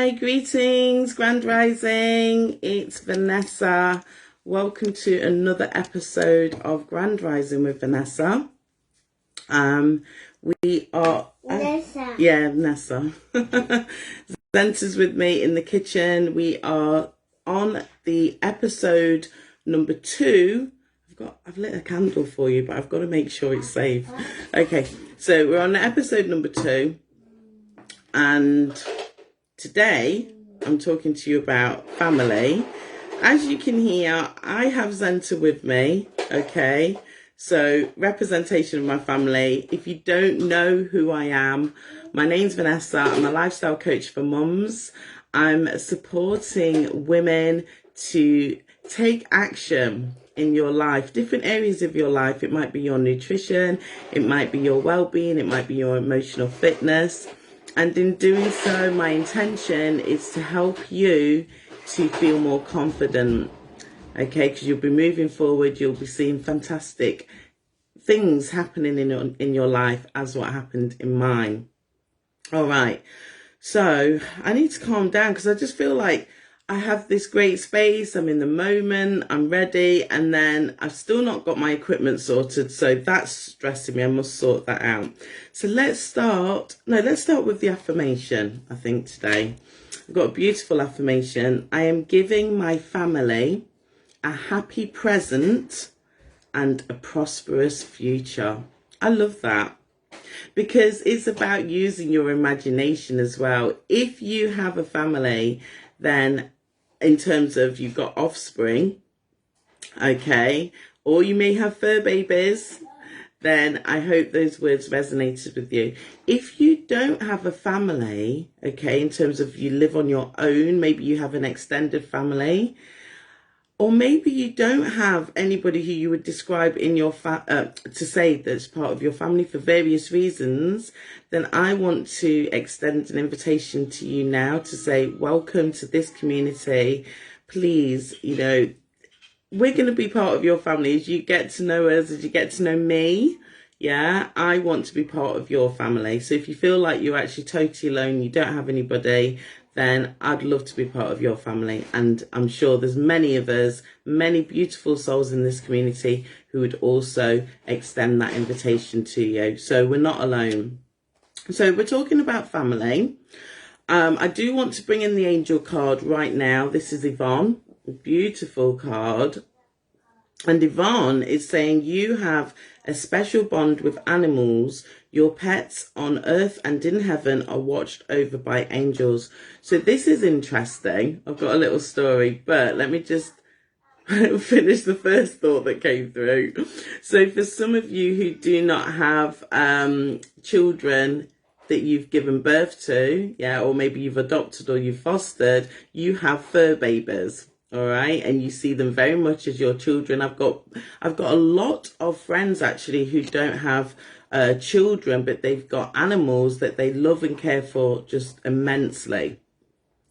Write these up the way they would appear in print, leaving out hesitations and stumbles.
Hi, greetings, Grand Rising. It's Vanessa. Welcome to another episode of Grand Rising with Vanessa. We are Vanessa. Vanessa. Zenta's with me in the kitchen. We are on the episode number 2. I've lit a candle for you, but I've got to make sure it's safe. Okay, so we're on episode number 2, and today I'm talking to you about family. As you can hear, I have Zenta with me, okay? So, representation of my family. If you don't know who I am, my name's Vanessa. I'm a lifestyle coach for mums. I'm supporting women to take action in your life, different areas of your life. It might be your nutrition, it might be your well-being, it might be your emotional fitness. And in doing so, my intention is to help you to feel more confident, okay? Because you'll be moving forward, you'll be seeing fantastic things happening in your life as what happened in mine. All right, so I need to calm down because I just feel like I have this great space, I'm in the moment, I'm ready, and then I've still not got my equipment sorted, so that's stressing me. I must sort that out. So let's start with the affirmation, I think, today. I've got a beautiful affirmation. I am giving my family a happy present and a prosperous future. I love that, because it's about using your imagination as well. If you have a family, then in terms of you've got offspring, okay, or you may have fur babies, then I hope those words resonated with you. If you don't have a family, okay, in terms of you live on your own, maybe you have an extended family, or maybe you don't have anybody who you would describe in your to say that's part of your family for various reasons, then I want to extend an invitation to you now to say, welcome to this community. Please, we're going to be part of your family. As you get to know us, as you get to know me, I want to be part of your family. So if you feel like you're actually totally alone, you don't have anybody, then I'd love to be part of your family. And I'm sure there's many of us, many beautiful souls in this community who would also extend that invitation to you. So we're not alone. So we're talking about family. I do want to bring in the angel card right now. This is Yvonne, a beautiful card. And Yvonne is saying you have a special bond with animals. Your pets on earth and in heaven are watched over by angels. So this is interesting. I've got a little story, but let me just finish the first thought that came through. So for some of you who do not have children that you've given birth to, or maybe you've adopted or you've fostered, you have fur babies. All right, and you see them very much as your children. I've got a lot of friends actually who don't have children, but they've got animals that they love and care for just immensely.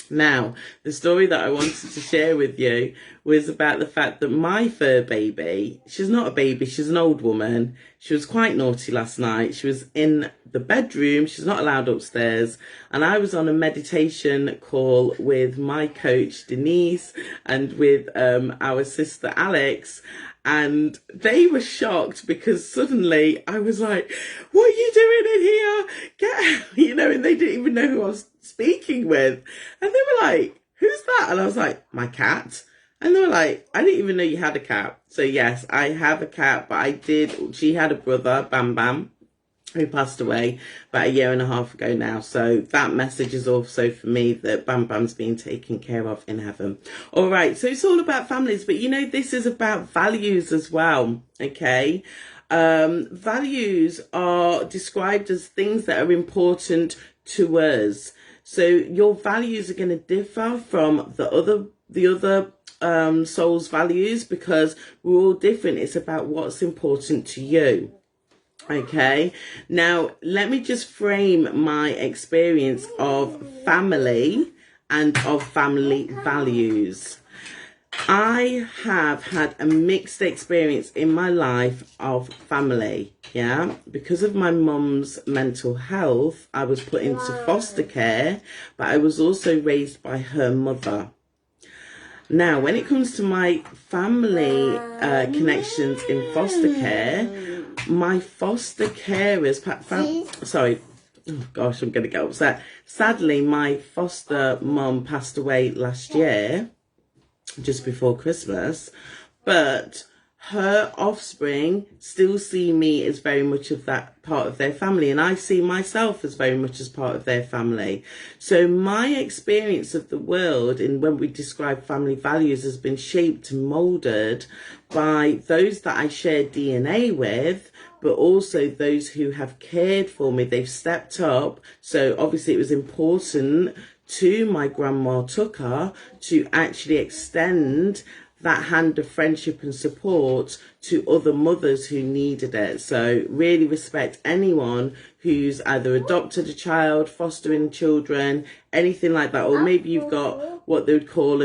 Now, the story that I wanted to share with you was about the fact that my fur baby, she's not a baby, she's an old woman. She was quite naughty last night. She was in the bedroom, she's not allowed upstairs. And I was on a meditation call with my coach, Denise, and with our sister, Alex. And they were shocked because suddenly I was like, what are you doing in here? Get out, and they didn't even know who I was speaking with. And they were like, who's that? And I was like, my cat. And they were like, I didn't even know you had a cat. So yes, I have a cat, but she had a brother, Bam Bam, who passed away about 1.5 years ago now. So that message is also for me that Bam Bam's being taken care of in heaven. All right, so it's all about families, but this is about values as well, okay? Values are described as things that are important to us. So your values are going to differ from the other soul's values because we're all different. It's about what's important to you. Okay, now let me just frame my experience of family and of family values. I have had a mixed experience in my life of family, yeah. Because of my mum's mental health, I was put into foster care, but I was also raised by her mother. Now, when it comes to my family connections in foster care, my foster carers, sorry, oh gosh, I'm going to get upset. Sadly, my foster mum passed away last year, just before Christmas, but her offspring still see me as very much of that part of their family, and I see myself as very much as part of their family. So my experience of the world, and when we describe family values, has been shaped and molded by those that I share DNA with, but also those who have cared for me. They've stepped up. So obviously it was important to my grandma Tucker to actually extend that hand of friendship and support to other mothers who needed it. So really respect anyone who's either adopted a child, fostering children, anything like that, or maybe you've got what they would call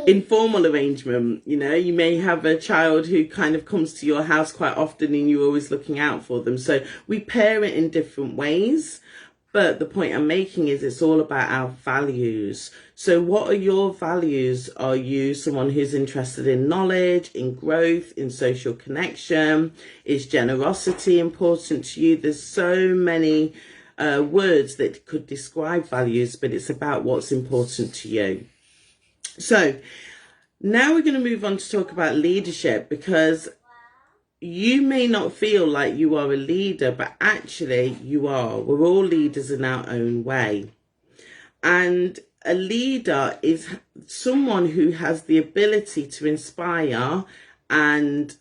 informal arrangement. You know, you may have a child who kind of comes to your house quite often and you're always looking out for them. So we parent in different ways. But the point I'm making is it's all about our values. So what are your values? Are you someone who's interested in knowledge, in growth, in social connection? Is generosity important to you? There's so many words that could describe values, but it's about what's important to you. So now we're going to move on to talk about leadership, because you may not feel like you are a leader, but actually you are. We're all leaders in our own way. And a leader is someone who has the ability to inspire and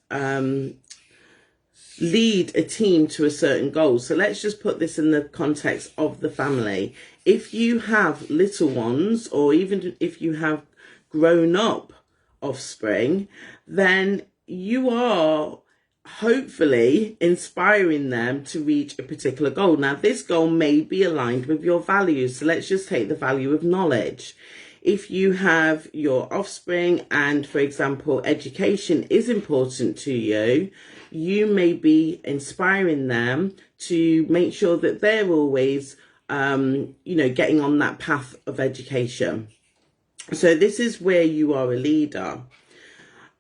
lead a team to a certain goal. So let's just put this in the context of the family. If you have little ones, or even if you have grown up offspring, then you are hopefully inspiring them to reach a particular goal. Now, this goal may be aligned with your values. So let's just take the value of knowledge. If you have your offspring and, for example, education is important to you, you may be inspiring them to make sure that they're always, getting on that path of education. So this is where you are a leader.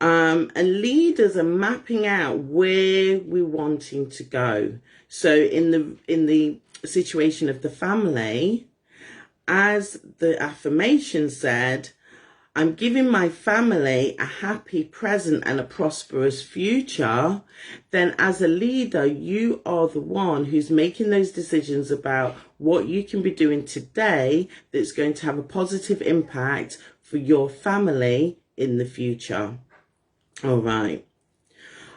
And leaders are mapping out where we're wanting to go. So in the situation of the family, as the affirmation said, I'm giving my family a happy present and a prosperous future. Then as a leader, you are the one who's making those decisions about what you can be doing today that's going to have a positive impact for your family in the future. All right.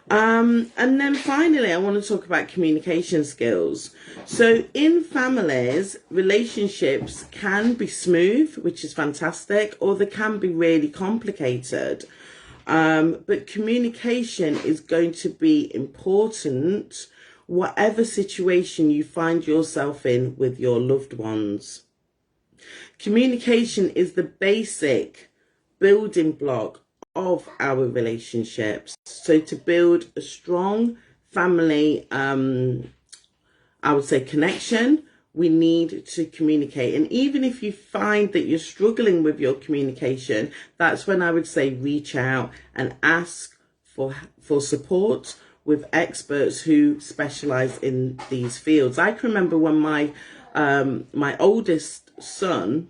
And then finally, I want to talk about communication skills. So in families, relationships can be smooth, which is fantastic, or they can be really complicated. But communication is going to be important, whatever situation you find yourself in with your loved ones. Communication is the basic building block of our relationships. So to build a strong family, I would say connection, we need to communicate. And even if you find that you're struggling with your communication, that's when I would say reach out and ask for support with experts who specialize in these fields. I can remember when my oldest son,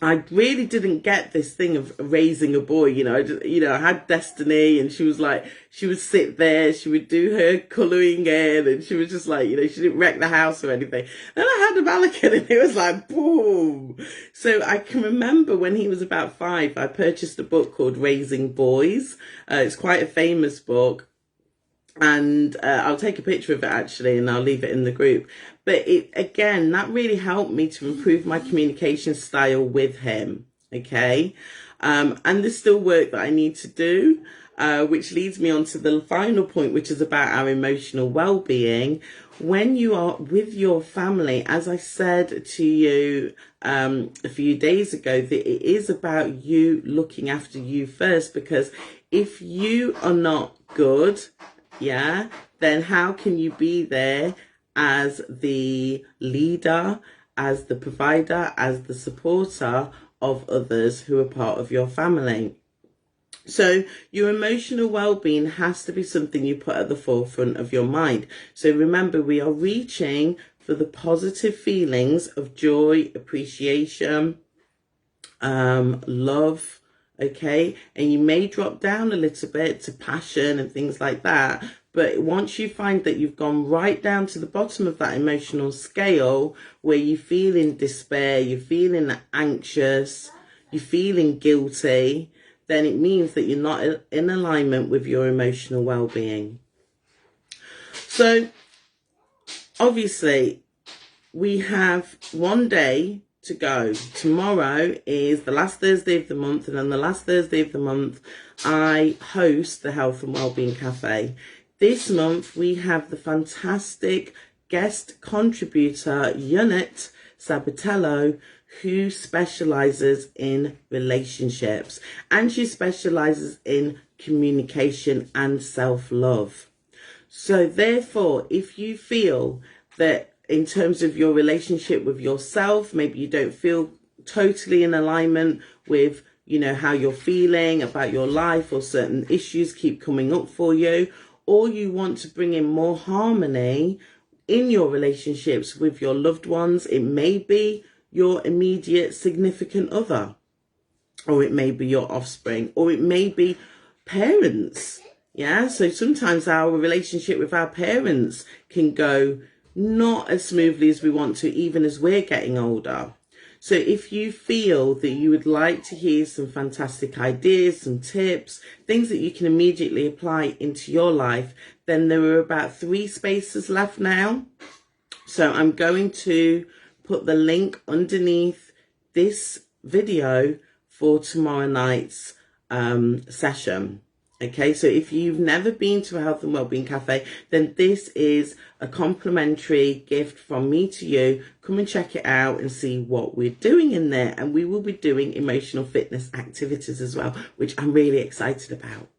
I really didn't get this thing of raising a boy, I had Destiny, and she would sit there, she would do her colouring in, and she was just like, she didn't wreck the house or anything. Then I had a Malakin, and it was like, boom. So I can remember when he was about 5, I purchased a book called Raising Boys. It's quite a famous book. And I'll take a picture of it actually, and I'll leave it in the group. But that really helped me to improve my communication style with him. Okay. And there's still work that I need to do, which leads me on to the final point, which is about our emotional well-being. when you are with your family, as I said to you a few days ago, that it is about you looking after you first, because if you are not good, then how can you be there as the leader, as the provider, as the supporter of others who are part of your family? So your emotional well-being has to be something you put at the forefront of your mind. So remember, we are reaching for the positive feelings of joy, appreciation, love, okay? And you may drop down a little bit to passion and things like that. But once you find that you've gone right down to the bottom of that emotional scale, where you're feeling despair, you're feeling anxious, you're feeling guilty, then it means that you're not in alignment with your emotional well-being. So obviously we have one day to go. Tomorrow is the last Thursday of the month, and on the last Thursday of the month I host the Health and Wellbeing Cafe. This month we have the fantastic guest contributor Unit Sabatello, who specializes in relationships, and she specializes in communication and self-love. So therefore, if you feel that in terms of your relationship with yourself, maybe you don't feel totally in alignment with, how you're feeling about your life, or certain issues keep coming up for you, or you want to bring in more harmony in your relationships with your loved ones, it may be your immediate significant other, or it may be your offspring, or it may be parents. So sometimes our relationship with our parents can go not as smoothly as we want to, even as we're getting older. So if you feel that you would like to hear some fantastic ideas, some tips, things that you can immediately apply into your life, then there are about 3 spaces left now. So I'm going to put the link underneath this video for tomorrow night's session. Okay, so if you've never been to a Health and Wellbeing Cafe, then this is a complimentary gift from me to you. Come and check it out and see what we're doing in there. And we will be doing emotional fitness activities as well, which I'm really excited about.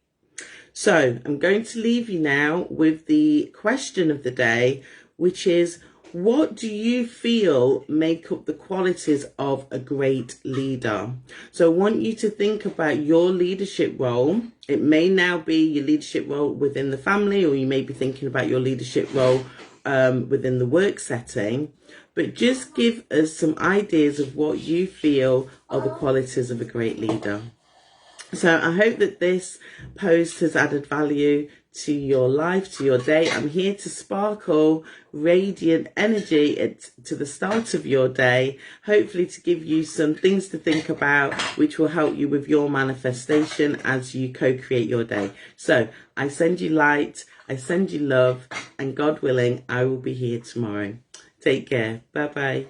So I'm going to leave you now with the question of the day, which is, what do you feel make up the qualities of a great leader? So I want you to think about your leadership role. It may now be your leadership role within the family, or you may be thinking about your leadership role within the work setting. But just give us some ideas of what you feel are the qualities of a great leader. So I hope that this post has added value to your life, to your day. I'm here to sparkle radiant energy to the start of your day, hopefully to give you some things to think about, which will help you with your manifestation as you co-create your day. So I send you light, I send you love, and God willing, I will be here tomorrow. Take care. Bye-bye.